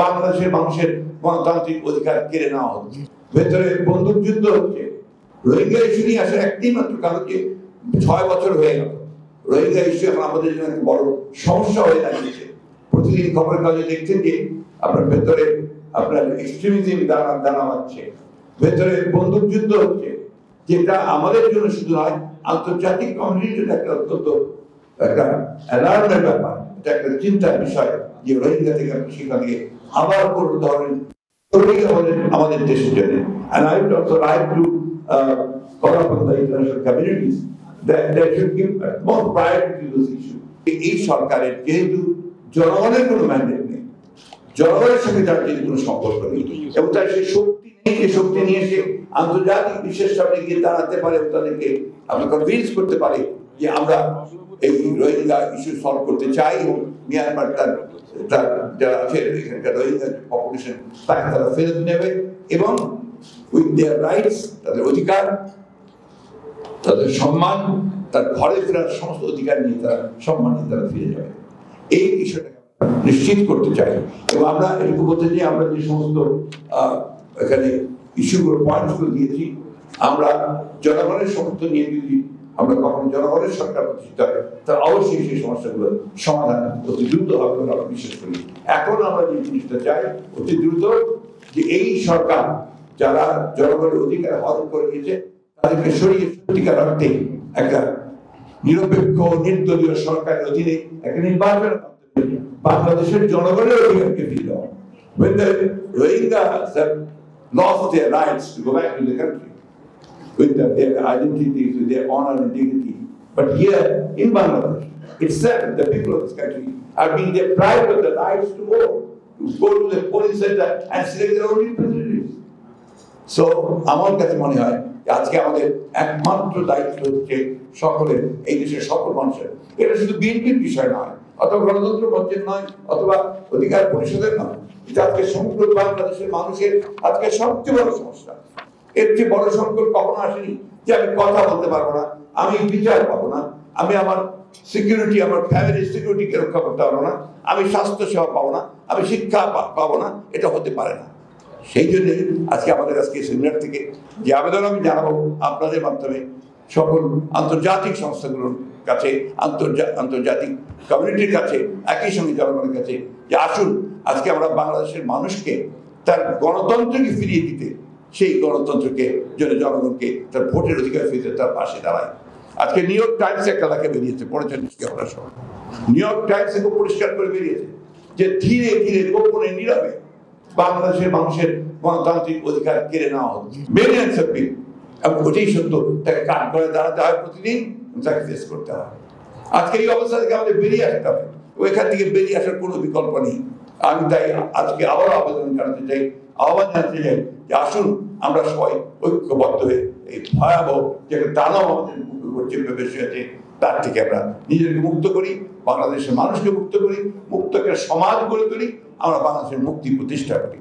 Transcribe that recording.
বাংলাদেশের মানুষের গণতান্ত্রিক অধিকার কেড়ে নেওয়া হচ্ছে, ভেতরে বন্দুক যুদ্ধ হচ্ছে। রোহিঙ্গা ইস্যু নিয়ে আসার একটি মাত্র কারণ যে 6 বছর হয়ে গেল রোহিঙ্গা ইস্যু এখন আমাদের জন্য একটা বড় সমস্যা হয়ে দাঁড়িয়েছে। প্রতিদিন খবরের কাগজে দেখছেন যে আপনার ভেতরে আপনার এক্সট্রিমিজম দানা হচ্ছে, ভেতরে বন্দুক যুদ্ধ হচ্ছে, যেটা আমাদের জন্য শুধু নয় আন্তর্জাতিক কমিউনিটির জন্য একটা অত্যন্ত একটা অ্যালার্মের ব্যাপার, এটা একটা চিন্তার বিষয় যে রোহিঙ্গা থেকে সেখান থেকে আবার কোন ধরনের আমাদের দেশের জন্য। And I would also like to call upon the international communities that they should give more priority to this issue. এই সরকারের যেহেতু জনগণের কোনো ম্যান্ডেট নেই, জনগণের সঙ্গে তার যদি কোনো সম্পর্ক নেই এবং তার সেই শক্তি নেই, যে শক্তি নিয়ে সে আন্তর্জাতিক বিশ্বের সামনে গিয়ে দাঁড়াতে পারে, তাদেরকে আমরা কনভিন্স করতে পারি যে আমরা এই রোহিঙ্গা ইস্যু সলভ করতে চাই এবং মিয়ানমার তার যারা আছে এখানকার রোহিঙ্গা পপুলেশন তাকে তারা ফেরত নেবে এবং উইথ দেয়ার রাইটস, তাদের অধিকার, তাদের সম্মান, তার ঘরে ফেরার সমস্ত অধিকার নিয়ে তারা সম্মান নিয়ে তারা ফিরে যাবে, এই বিষয়টাকে নিশ্চিত করতে চাই। এবং আমরা এটুকু বলতে চাই আমরা যে সমস্ত এখানে ইস্যুগুলো পয়েন্টসগুলো দিয়েছি, আমরা জনগণের সমর্থন নিয়ে যদি আমরা কখনো জনগণের সরকার প্রতিষ্ঠিত হয় তার অবশ্যই সেই সমস্যাগুলো সমাধান অতি দ্রুত হবে বলে আমরা বিশ্বাস করি। এখন আমরা যে জিনিসটা চাই অতি দ্রুত যে এই সরকার যারা জনগণের অধিকার হরণ করে নিয়েছে তাদেরকে সরিয়ে সত্যিকার অর্থে একটা নিরপেক্ষ নির্দলীয় সরকারের অধীনে একটা নির্বাচন বাংলাদেশের জনগণের অধিকারকে ফিরে দেওয়া। When the Rohingyas have lost their rights to go back to the country with their identities, with their honor and dignity, but here in Bangladesh itself, the people of this country are being deprived of the rights to vote, to go to the polling center and select their own representatives. So, আমার কাছে মনে হয় আজকে আমাদের একমাত্র দায়িত্ব হচ্ছে সকলের, এই দেশের সকল মানুষের। এটা শুধু বিএনপির বিষয় নয়, অথবা গণতন্ত্র মঞ্চের নয়, অথবা অধিকার পরিষদের নয়, এটা আজকে সমগ্র বাংলাদেশের মানুষের আজকে সবচেয়ে বড় সমস্যা। এর চেয়ে বড় সংকট কখনো আসেনি যে আমি কথা বলতে পারবো না, আমি বিচার পাবো না, আমি আমার সিকিউরিটি, আমার ফ্যামিলির সিকিউরিটিকে রক্ষা করতে পারবো না, আমি স্বাস্থ্য সেবা পাবো না, আমি শিক্ষা পাবো না, এটা হতে পারে না। সেই জন্য আজকে আমাদের আজকে সেমিনার থেকে যে আবেদন আমি জানাবো আপনাদের মাধ্যমে সকল আন্তর্জাতিক সংস্থাগুলোর কাছে, আন্তর্জাতিক কমিউনিটির কাছে, একই সঙ্গে জনগণের কাছে যে আসুন আজকে আমরা বাংলাদেশের মানুষকে তার গণতন্ত্রকে ফিরিয়ে দিতে, সেই গণতন্ত্রকে জন্য জনগণকে তার ভোটের অধিকার ফিরতে তার পাশে দাঁড়ায়। আজকে নিউ ইয়র্ক টাইমস একটা লেখা বেরিয়েছে, পড়েছেন আপনারা সবাই? নিউ ইয়র্ক টাইমস খুব পরিষ্কার করে বেরিয়েছে যে ধীরে ধীরে গোপনে নীরবে বাংলাদেশের মানুষের গণতান্ত্রিক অধিকার কেড়ে নেওয়া হচ্ছে। মিলিয়নস অফ পিপল, এবং ওটাই সত্য, তাকে কাজ করে দাঁড়াতে হয় প্রতিদিন, তাকে ফেস করতে হয়। আজকে এই অবস্থা থেকে আমাদের বেরিয়ে আসতে হবে, ওইখান থেকে বেরিয়ে আসার কোনো বিকল্প নেই। আমি তাই আজকে আবারও আবেদন জানাতে চাই, আহ্বান জানাতে চাই যে আসুন আমরা সবাই ঐক্যবদ্ধ হয়ে এই ভয়াবহ যে দানব আমাদের চেপে বেশি হয়েছে তার থেকে আমরা নিজেকে মুক্ত করি, বাংলাদেশের মানুষকে মুক্ত করি, মুক্ত একটা সমাজ গড়ে তুলি, আমরা বাংলাদেশের মুক্তি প্রতিষ্ঠা করি।